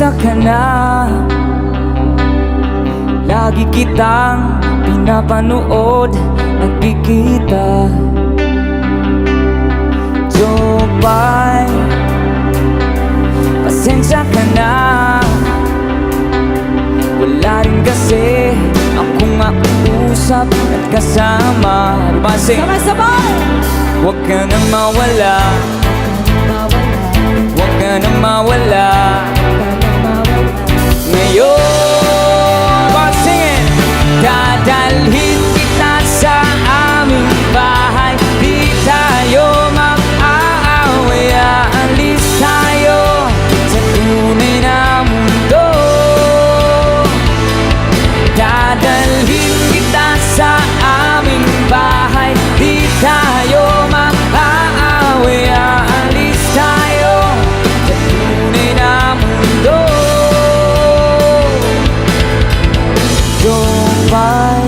Kamusta ka na? Lagi kitang pinapanood, nagkikita. Jopay, pasensya ka na. Wala rin kasi akong makausap at kasama. Sabay-sabay! Huwag ka nang mawala, huwag ka nang mawala. Ngayon, sing it! Dadalhin kita sa aming bahay. Di tayo mag-aaway, aalis tayo sa tunay na mundo. Dadalhin kita sa aming bahay. Di tayo mag-aaway, aalis tayo sa tunay na mundo. Jopay,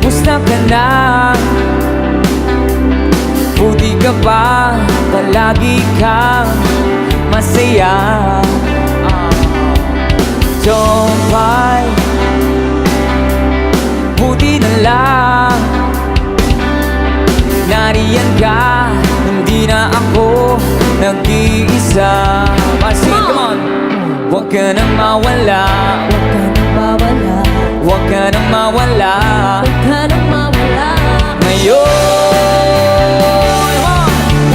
kamusta ka na? Buti ka ba? Palagi kang masaya. Jopay, buti na lang nariyan ka, hindi na ako nag-iisa. Come on! Huwag ka nang mawala, huwag ka nang mawala. Ngayon,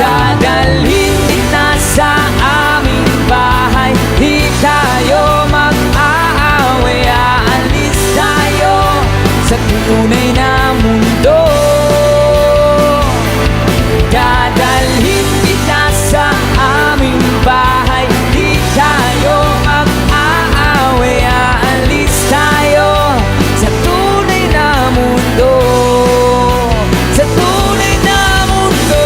dadalhin kita sa aming bahay. Di tayo mag-aaway, aalis tayo sa tunay na mundo. Dadalhin kita sa aming bahay. Di tayo mag-aaway, aalis tayo sa tunay na mundo. Sa tunay na mundo.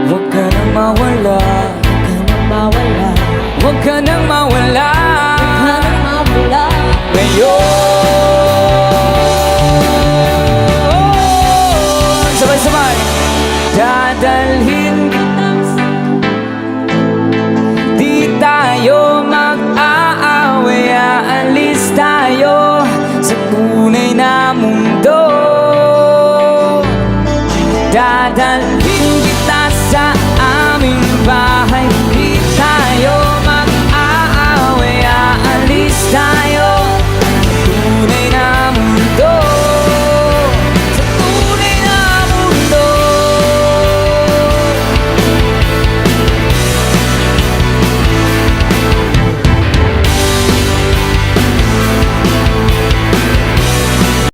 Huwag ka nang mawala, huwag ka nang mawala. Ngayon, sabay-sabay. Dadalhin kita, di tayo mag-aaway, aalis tayo sa tunay na mundo. Dadalhin